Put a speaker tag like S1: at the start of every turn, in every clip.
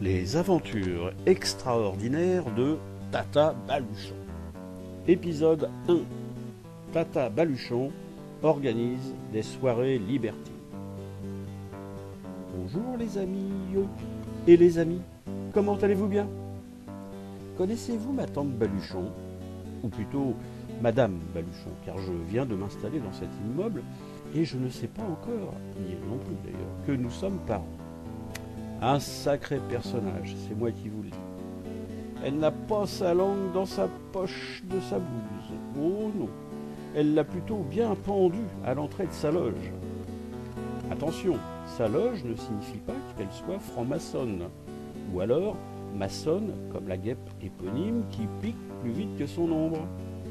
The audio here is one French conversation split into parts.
S1: Les aventures extraordinaires de Tata Baluchon. Épisode 1. Tata Baluchon organise des soirées libertines. Bonjour les amis et les amis, comment allez-vous bien? Connaissez-vous ma tante Baluchon? Ou plutôt Madame Baluchon, car je viens de m'installer dans cet immeuble et je ne sais pas encore, ni elle non plus d'ailleurs, que nous sommes parents. Un sacré personnage, c'est moi qui vous le dis. Elle n'a pas sa langue dans sa poche de sa blouse. Oh non, elle l'a plutôt bien pendue à l'entrée de sa loge. Attention, sa loge ne signifie pas qu'elle soit franc-maçonne, ou alors maçonne comme la guêpe éponyme qui pique plus vite que son ombre.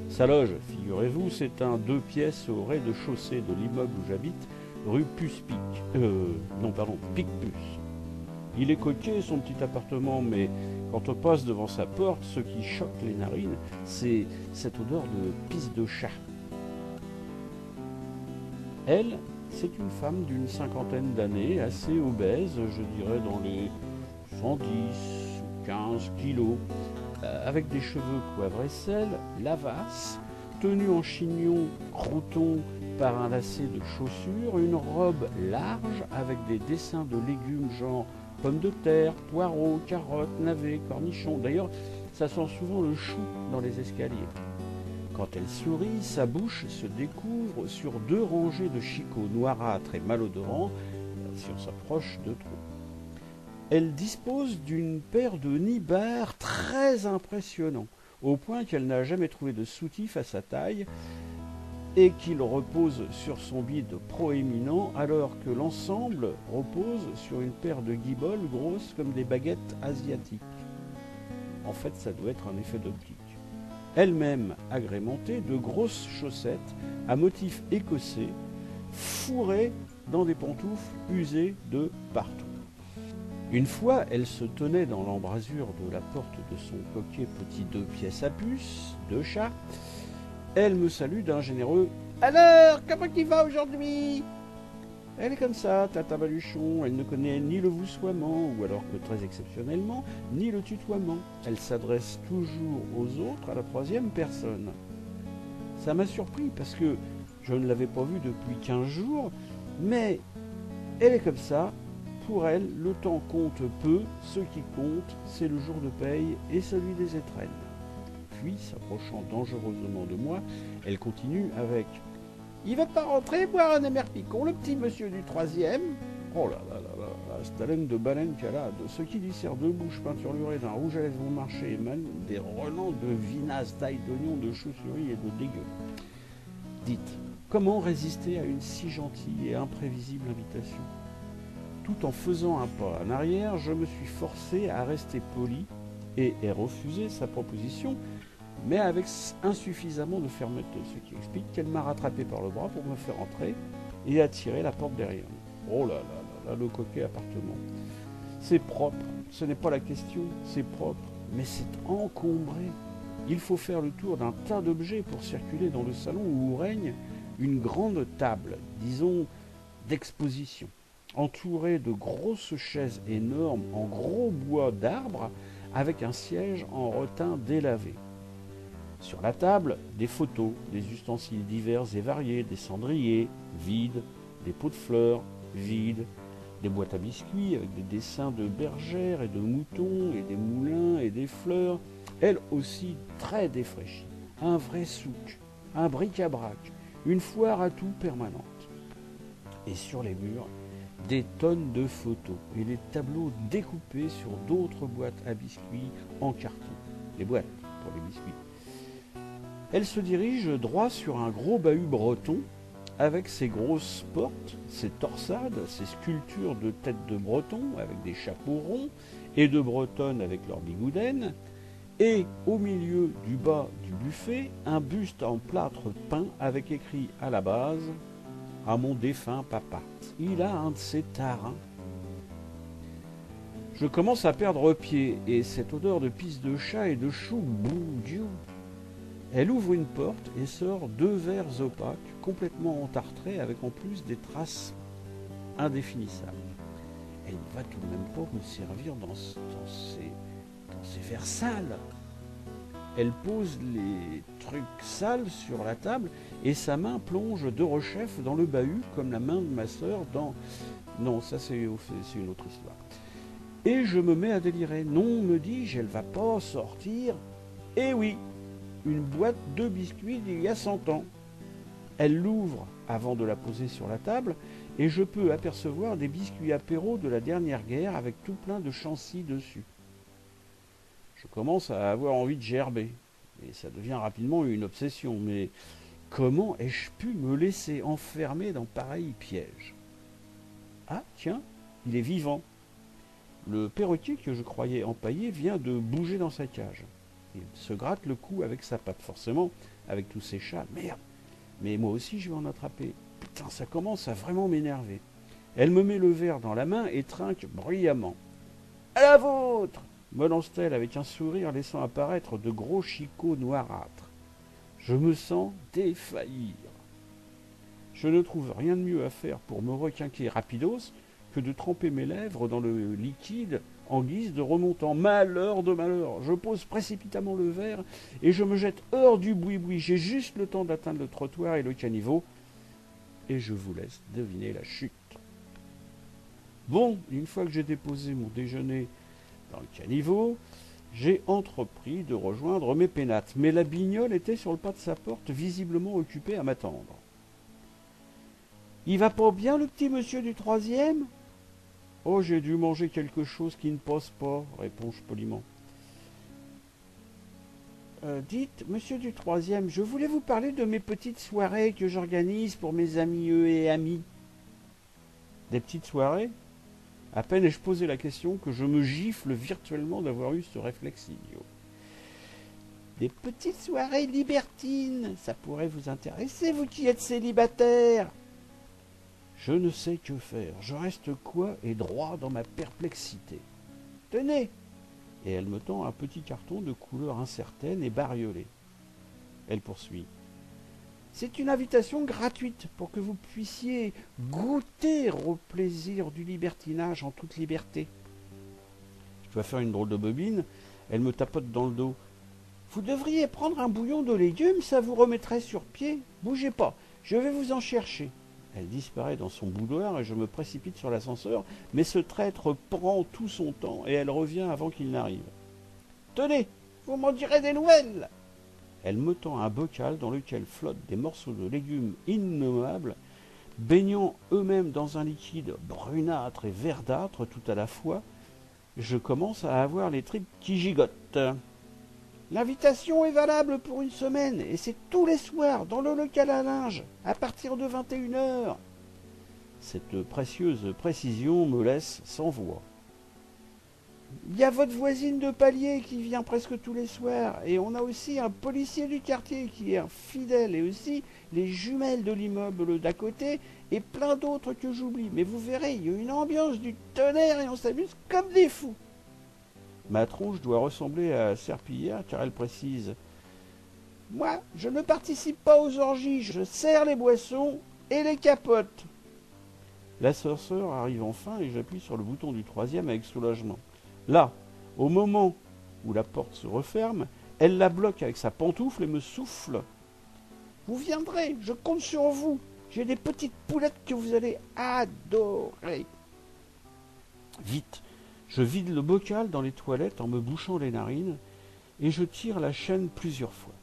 S1: Sa loge, figurez-vous, c'est un 2 pièces au rez-de-chaussée de l'immeuble où j'habite, rue Puce-Pic. Pic-Puce. Il est coquet son petit appartement, mais quand on passe devant sa porte, ce qui choque les narines, c'est cette odeur de pisse de chat. Elle, c'est une femme d'une 50aine d'années, assez obèse, je dirais dans les 110 ou 15 kilos, avec des cheveux poivre et sel, lavasses, tenue en chignon crouton par un lacet de chaussures, une robe large avec des dessins de légumes genre pommes de terre, poireaux, carottes, navets, cornichons. D'ailleurs, ça sent souvent le chou dans les escaliers. Quand elle sourit, sa bouche se découvre sur 2 rangées de chicots noirâtres et malodorants, si on s'approche de trop. Elle dispose d'une paire de nibards très impressionnants, au point qu'elle n'a jamais trouvé de soutif à sa taille et qu'il repose sur son bide proéminent, alors que l'ensemble repose sur une paire de guiboles grosses comme des baguettes asiatiques. En fait, ça doit être un effet d'optique. Elle-même agrémentée de grosses chaussettes à motifs écossais, fourrées dans des pantoufles usées de partout. Une fois, elle se tenait dans l'embrasure de la porte de son coquet petit 2 pièces à puce, de chat. Elle me salue d'un généreux « Alors, comment il va aujourd'hui ?» Elle est comme ça, Tata Baluchon, elle ne connaît ni le vousoiement, ou alors que très exceptionnellement, ni le tutoiement. Elle s'adresse toujours aux autres à la 3e personne. Ça m'a surpris parce que je ne l'avais pas vue depuis 15 jours, mais elle est comme ça. Pour elle, le temps compte peu, ce qui compte, c'est le jour de paye et celui des étrennes. Puis, s'approchant dangereusement de moi, elle continue avec « Il va pas rentrer boire un amer picon, le petit monsieur du 3e ?» Oh là là là là, cette haleine de baleine qu'elle a, de ce qui lui sert de bouche peinturlurée d'un rouge à lèvres bon marché et même des relents de vinasse, d'ail, d'oignon, de chauve-souris et de dégueu. Dites, comment résister à une si gentille et imprévisible invitation ? Tout en faisant un pas en arrière, je me suis forcé à rester poli et ai refusé sa proposition, mais avec insuffisamment de fermeté, ce qui explique qu'elle m'a rattrapé par le bras pour me faire entrer et a tiré la porte derrière nous. Oh là là là, le coquet appartement. C'est propre, ce n'est pas la question, c'est propre, mais c'est encombré. Il faut faire le tour d'un tas d'objets pour circuler dans le salon où règne une grande table, disons, d'exposition, entourée de grosses chaises énormes en gros bois d'arbre avec un siège en rotin délavé. Sur la table, des photos, des ustensiles divers et variés, des cendriers vides, des pots de fleurs vides, des boîtes à biscuits avec des dessins de bergères et de moutons et des moulins et des fleurs, elles aussi très défraîchies, un vrai souk, un bric-à-brac, une foire à tout permanente. Et sur les murs, des tonnes de photos et des tableaux découpés sur d'autres boîtes à biscuits en carton. Les boîtes pour les biscuits. Elle se dirige droit sur un gros bahut breton avec ses grosses portes, ses torsades, ses sculptures de têtes de breton avec des chapeaux ronds et de bretonnes avec leurs bigoudaines, et au milieu du bas du buffet, un buste en plâtre peint avec écrit à la base « À mon défunt papa ». Il a un de ses tarins. Je commence à perdre pied et cette odeur de pisse de chat et de chou, boudiou. Elle ouvre une porte et sort 2 verres opaques complètement entartrés avec en plus des traces indéfinissables. Elle va tout de même pas me servir dans ces verres sales. Elle pose les trucs sales sur la table et sa main plonge de rechef dans le bahut comme la main de ma sœur dans... Non, ça c'est une autre histoire. Et je me mets à délirer. Non, me dis-je, elle va pas sortir. Eh oui, une boîte de biscuits d'il y a 100 ans. Elle l'ouvre avant de la poser sur la table et je peux apercevoir des biscuits apéro de la dernière guerre avec tout plein de chantilly dessus. Je commence à avoir envie de gerber et ça devient rapidement une obsession. Mais comment ai-je pu me laisser enfermer dans pareil piège? Ah tiens, il est vivant. Le perroquet que je croyais empaillé vient de bouger dans sa cage. Il se gratte le cou avec sa patte, forcément, avec tous ses chats. Merde, mais moi aussi je vais en attraper. Putain, ça commence à vraiment m'énerver. Elle me met le verre dans la main et trinque bruyamment. À la vôtre, me lance-t-elle avec un sourire laissant apparaître de gros chicots noirâtres. Je me sens défaillir. Je ne trouve rien de mieux à faire pour me requinquer rapidos que de tremper mes lèvres dans le liquide en guise de remontant. Malheur de malheur, je pose précipitamment le verre et je me jette hors du boui-boui. J'ai juste le temps d'atteindre le trottoir et le caniveau et je vous laisse deviner la chute. Bon, une fois que j'ai déposé mon déjeuner dans le caniveau, j'ai entrepris de rejoindre mes pénates, mais la bignole était sur le pas de sa porte, visiblement occupée à m'attendre. « Il va pas bien, le petit monsieur du 3e ?»« Oh, j'ai dû manger quelque chose qui ne passe pas, réponds-je poliment. Dites, monsieur du 3e, je voulais vous parler de mes petites soirées que j'organise pour mes amis et amis. » Des petites soirées? À peine ai-je posé la question que je me gifle virtuellement d'avoir eu ce réflexe idiot. Des petites soirées libertines, ça pourrait vous intéresser, vous qui êtes célibataire. Je ne sais que faire, je reste quoi et droit dans ma perplexité. Tenez. Et elle me tend un petit carton de couleur incertaine et bariolé. Elle poursuit. C'est une invitation gratuite pour que vous puissiez goûter au plaisir du libertinage en toute liberté. Je dois faire une drôle de bobine, elle me tapote dans le dos. Vous devriez prendre un bouillon de légumes, ça vous remettrait sur pied. Bougez pas, je vais vous en chercher. Elle disparaît dans son boudoir et je me précipite sur l'ascenseur, mais ce traître prend tout son temps et elle revient avant qu'il n'arrive. Tenez, vous m'en direz des nouvelles. Elle me tend un bocal dans lequel flottent des morceaux de légumes innommables, baignant eux-mêmes dans un liquide brunâtre et verdâtre tout à la fois. Je commence à avoir les tripes qui gigotent. L'invitation est valable pour une semaine et c'est tous les soirs dans le local à linge à partir de 21h. Cette précieuse précision me laisse sans voix. Il y a votre voisine de palier qui vient presque tous les soirs et on a aussi un policier du quartier qui est un fidèle et aussi les jumelles de l'immeuble d'à côté et plein d'autres que j'oublie. Mais vous verrez, il y a une ambiance du tonnerre et on s'amuse comme des fous. Ma tronche doit ressembler à Serpillière car elle précise « Moi, je ne participe pas aux orgies, je sers les boissons et les capotes. » L'ascenseur arrive enfin et j'appuie sur le bouton du 3e avec soulagement. Là, au moment où la porte se referme, elle la bloque avec sa pantoufle et me souffle. « Vous viendrez, je compte sur vous. J'ai des petites poulettes que vous allez adorer. » Vite, je vide le bocal dans les toilettes en me bouchant les narines et je tire la chaîne plusieurs fois.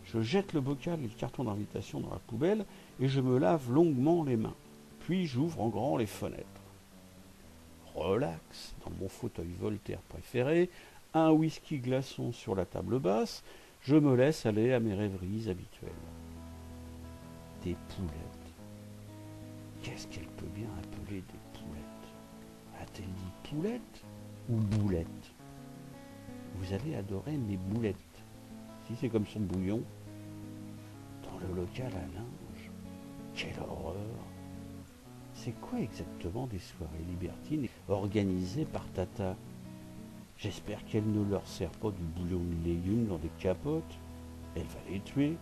S1: Je jette le bocal et le carton d'invitation dans la poubelle et je me lave longuement les mains. Puis j'ouvre en grand les fenêtres. Relax, dans mon fauteuil Voltaire préféré, un whisky glaçon sur la table basse, je me laisse aller à mes rêveries habituelles. Des poulettes. Qu'est-ce qu'elle peut bien appeler des poulettes? A-t-elle dit poulettes ou boulettes? Vous allez adorer mes boulettes. Si c'est comme son bouillon. Dans le local à linge. Quelle horreur! C'est quoi exactement des soirées libertines organisées par Tata? J'espère qu'elle ne leur sert pas du bouillon de légumes dans des capotes. Elle va les tuer.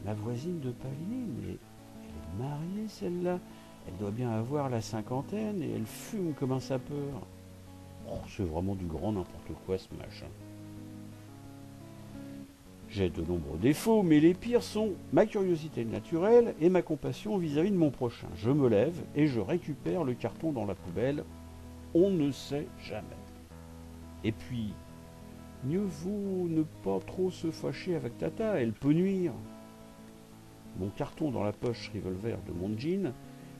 S1: Ma voisine de palier, mais elle est mariée celle-là. Elle doit bien avoir la cinquantaine et elle fume comme un sapeur. Oh, c'est vraiment du grand n'importe quoi ce machin. J'ai de nombreux défauts, mais les pires sont ma curiosité naturelle et ma compassion vis-à-vis de mon prochain. Je me lève et je récupère le carton dans la poubelle. On ne sait jamais. Et puis, mieux vaut ne pas trop se fâcher avec Tata, elle peut nuire. Mon carton dans la poche revolver de mon jean,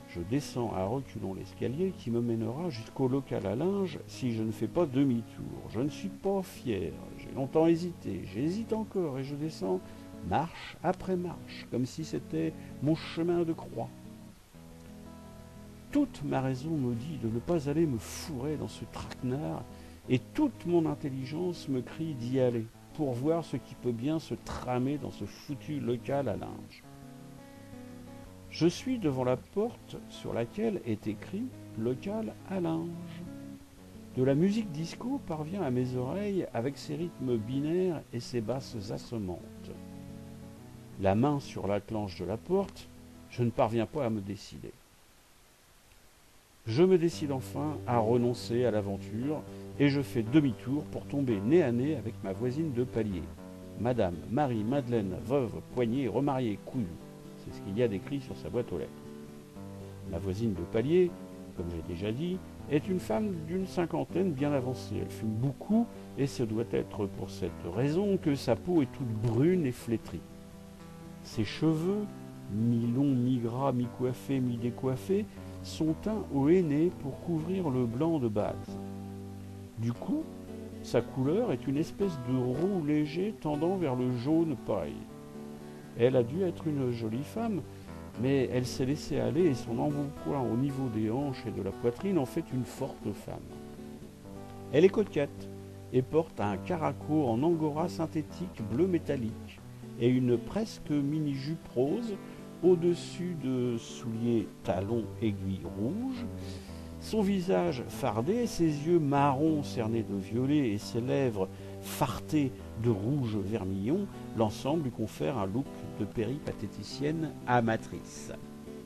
S1: je descends à reculons l'escalier qui me mènera jusqu'au local à linge si je ne fais pas demi-tour. Je ne suis pas fier, j'ai longtemps hésité, j'hésite encore et je descends marche après marche, comme si c'était mon chemin de croix. Toute ma raison me dit de ne pas aller me fourrer dans ce traquenard et toute mon intelligence me crie d'y aller pour voir ce qui peut bien se tramer dans ce foutu local à linge. Je suis devant la porte sur laquelle est écrit « Local à linge ». De la musique disco parvient à mes oreilles avec ses rythmes binaires et ses basses assommantes. La main sur la clenche de la porte, je ne parviens pas à me décider. Je me décide enfin à renoncer à l'aventure et je fais demi-tour pour tomber nez à nez avec ma voisine de palier, Madame Marie-Madeleine Veuve Poignée remariée couille. C'est ce qu'il y a d'écrit sur sa boîte aux lettres. Ma voisine de palier, comme j'ai déjà dit, est une femme d'une cinquantaine bien avancée. Elle fume beaucoup et ce doit être pour cette raison que sa peau est toute brune et flétrie. Ses cheveux, mi-longs, mi-gras, mi-coiffés, mi-décoiffés, sont teints au henné pour couvrir le blanc de base. Du coup, sa couleur est une espèce de roux léger tendant vers le jaune paille. Elle a dû être une jolie femme, mais elle s'est laissée aller et son embonpoint au niveau des hanches et de la poitrine en fait une forte femme. Elle est coquette et porte un caraco en angora synthétique bleu métallique et une presque mini-jupe rose au-dessus de souliers talons aiguilles rouges. Son visage fardé, ses yeux marrons cernés de violet et ses lèvres fartées de rouge vermillon, l'ensemble lui confère un look de péripatéticienne amatrice.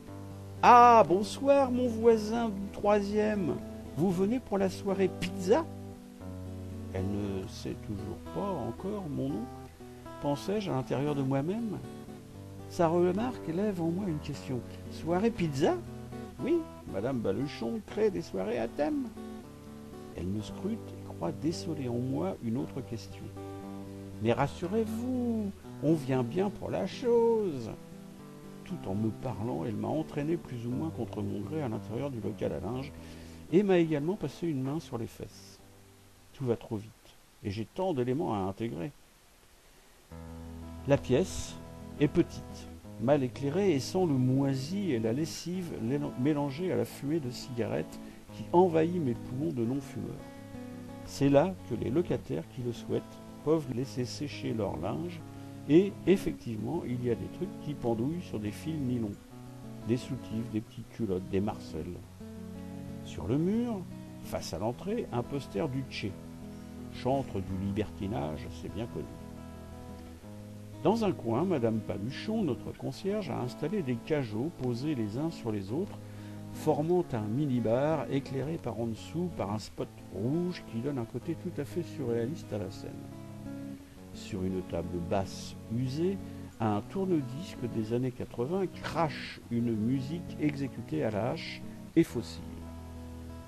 S1: « Ah, bonsoir mon voisin du troisième, vous venez pour la soirée pizza ?» Elle ne sait toujours pas encore mon nom, pensais-je à l'intérieur de moi-même. Sa remarque lève en moi une question. « Soirée pizza ?» Oui, Madame Baluchon crée des soirées à thème. Elle me scrute et croit déceler en moi une autre question. Mais rassurez-vous, on vient bien pour la chose. Tout en me parlant, elle m'a entraîné plus ou moins contre mon gré à l'intérieur du local à linge et m'a également passé une main sur les fesses. Tout va trop vite et j'ai tant d'éléments à intégrer. La pièce est petite, mal éclairée et sent le moisi et la lessive mélangés à la fumée de cigarettes qui envahit mes poumons de non-fumeurs. C'est là que les locataires qui le souhaitent peuvent laisser sécher leur linge et effectivement il y a des trucs qui pendouillent sur des fils nylon, des soutifs, des petites culottes, des marcelles. Sur le mur, face à l'entrée, un poster du Tché, chantre du libertinage, c'est bien connu. Dans un coin, Madame Paluchon, notre concierge, a installé des cajots posés les uns sur les autres, formant un mini-bar éclairé par en dessous par un spot rouge qui donne un côté tout à fait surréaliste à la scène. Sur une table basse usée, un tourne-disque des années 80 crache une musique exécutée à la hache et fossile.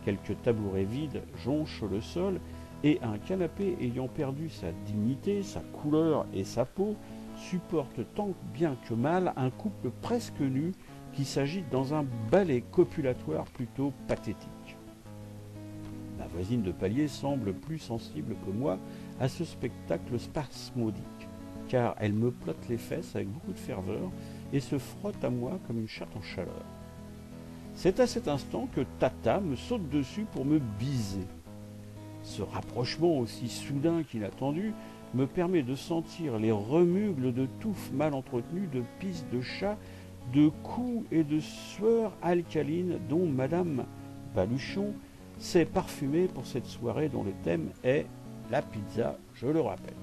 S1: Quelques tabourets vides jonchent le sol et un canapé ayant perdu sa dignité, sa couleur et sa peau supporte tant bien que mal un couple presque nu qui s'agite dans un ballet copulatoire plutôt pathétique. Ma voisine de palier semble plus sensible que moi à ce spectacle spasmodique, car elle me plotte les fesses avec beaucoup de ferveur et se frotte à moi comme une chatte en chaleur. C'est à cet instant que Tata me saute dessus pour me biser. Ce rapprochement aussi soudain qu'inattendu me permet de sentir les remugles de touffes mal entretenues, de pisses de chat, de coups et de sueurs alcalines dont Madame Baluchon s'est parfumée pour cette soirée dont le thème est la pizza, je le rappelle.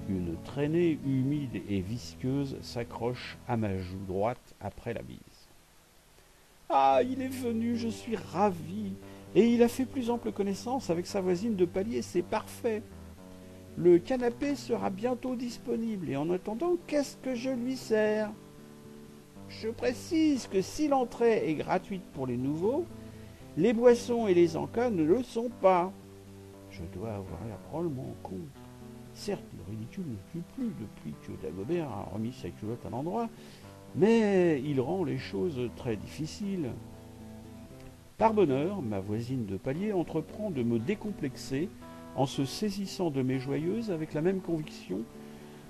S1: Une traînée humide et visqueuse s'accroche à ma joue droite après la bise. Ah, il est venu, je suis ravi. Et il a fait plus ample connaissance avec sa voisine de palier, c'est parfait. Le canapé sera bientôt disponible et en attendant, qu'est-ce que je lui sers? Je précise que si l'entrée est gratuite pour les nouveaux, les boissons et les encas ne le sont pas. Je dois avoir l'air drôlement con. Certes, le ridicule ne tue plus depuis que Dagobert a remis sa culotte à l'endroit, mais il rend les choses très difficiles. Par bonheur, ma voisine de palier entreprend de me décomplexer en se saisissant de mes joyeuses avec la même conviction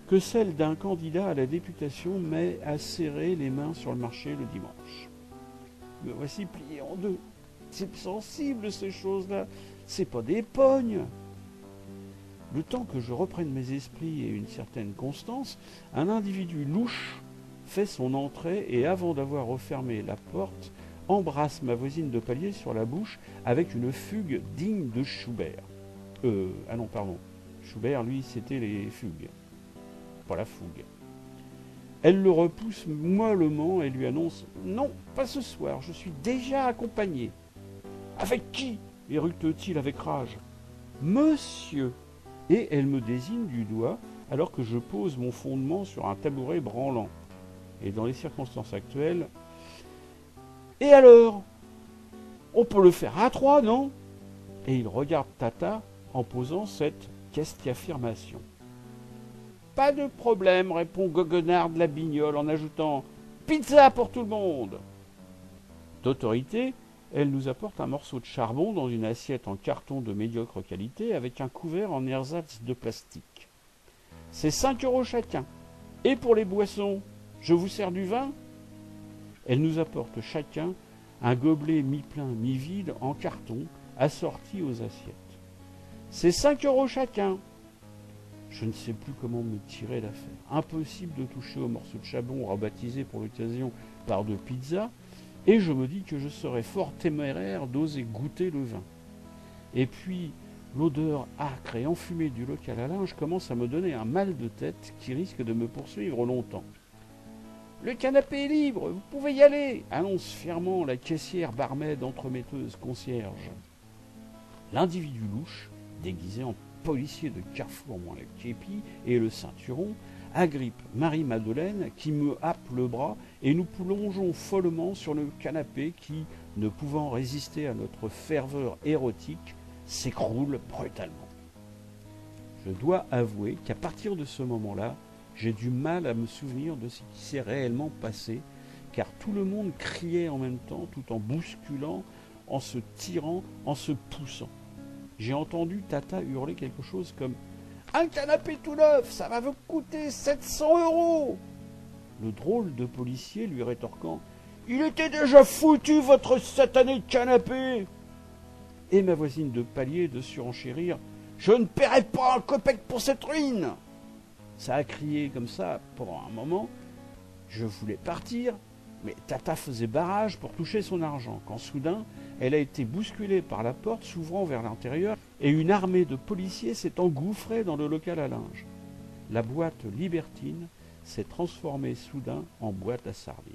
S1: que celle d'un candidat à la députation met à serrer les mains sur le marché le dimanche. Me voici plié en deux. C'est sensible ces choses-là, c'est pas des pognes. Le temps que je reprenne mes esprits et une certaine constance, un individu louche fait son entrée et avant d'avoir refermé la porte, embrasse ma voisine de palier sur la bouche avec une fugue digne de Schubert. Ah non, pardon. Schubert, lui, c'était les fugues, pas la fougue. Elle le repousse mollement et lui annonce « Non, pas ce soir, je suis déjà accompagné. »« Avec qui ?» éructe-t-il avec rage. « Monsieur !» Et elle me désigne du doigt alors que je pose mon fondement sur un tabouret branlant. Et dans les circonstances actuelles, « Et alors ? On peut le faire à trois, non ?» Et il regarde Tata en posant cette question-affirmation. « Pas de problème, répond Goguenard de la Bignole en ajoutant « Pizza pour tout le monde !» D'autorité, elle nous apporte un morceau de charbon dans une assiette en carton de médiocre qualité avec un couvert en ersatz de plastique. C'est 5 € chacun. Et pour les boissons, je vous sers du vin ? Elle nous apporte chacun un gobelet mi-plein, mi-vide en carton assorti aux assiettes. C'est 5 € chacun. Je ne sais plus comment me tirer d'affaire. Impossible de toucher au morceau de charbon rebaptisé pour l'occasion par de pizza, et je me dis que je serais fort téméraire d'oser goûter le vin. Et puis, l'odeur âcre et enfumée du local à linge commence à me donner un mal de tête qui risque de me poursuivre longtemps. « Le canapé est libre, vous pouvez y aller !» annonce fièrement la caissière barmaid entremetteuse concierge. L'individu louche, déguisé en policier de Carrefour moins le képi et le ceinturon, agrippe Marie-Madeleine qui me happe le bras et nous plongeons follement sur le canapé qui, ne pouvant résister à notre ferveur érotique, s'écroule brutalement. Je dois avouer qu'à partir de ce moment-là, j'ai du mal à me souvenir de ce qui s'est réellement passé, car tout le monde criait en même temps, tout en bousculant, en se tirant, en se poussant. J'ai entendu Tata hurler quelque chose comme « Un canapé tout neuf, ça va vous coûter 700 €. Le drôle de policier lui rétorquant « Il était déjà foutu, votre satané canapé !» Et ma voisine de palier de surenchérir « Je ne paierai pas un copec pour cette ruine !» Ça a crié comme ça pendant un moment. Je voulais partir, mais Tata faisait barrage pour toucher son argent, quand soudain, elle a été bousculée par la porte s'ouvrant vers l'intérieur et une armée de policiers s'est engouffrée dans le local à linge. La boîte libertine s'est transformée soudain en boîte à sardines.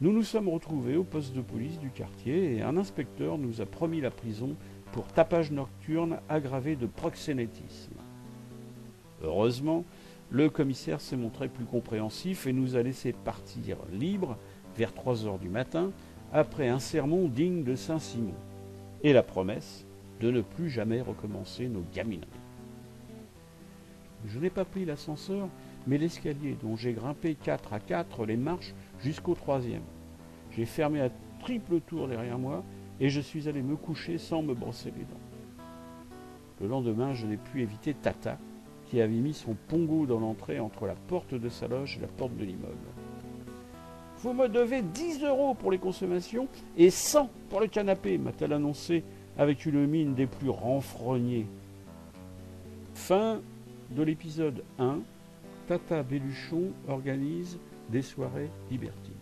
S1: Nous nous sommes retrouvés au poste de police du quartier et un inspecteur nous a promis la prison pour tapage nocturne aggravé de proxénétisme. Heureusement, le commissaire s'est montré plus compréhensif et nous a laissé partir libres vers 3 heures du matin après un sermon digne de Saint-Simon et la promesse de ne plus jamais recommencer nos gamineries. Je n'ai pas pris l'ascenseur, mais l'escalier dont j'ai grimpé 4 à 4 les marches jusqu'au 3e. J'ai fermé à triple tour derrière moi et je suis allé me coucher sans me brosser les dents. Le lendemain, je n'ai pu éviter Tata, qui avait mis son pongo dans l'entrée entre la porte de sa loge et la porte de l'immeuble. « Vous me devez 10 € pour les consommations et 100 pour le canapé », m'a-t-elle annoncé avec une mine des plus renfrognées. Fin de l'épisode 1. Tata Belluchon organise des soirées libertines.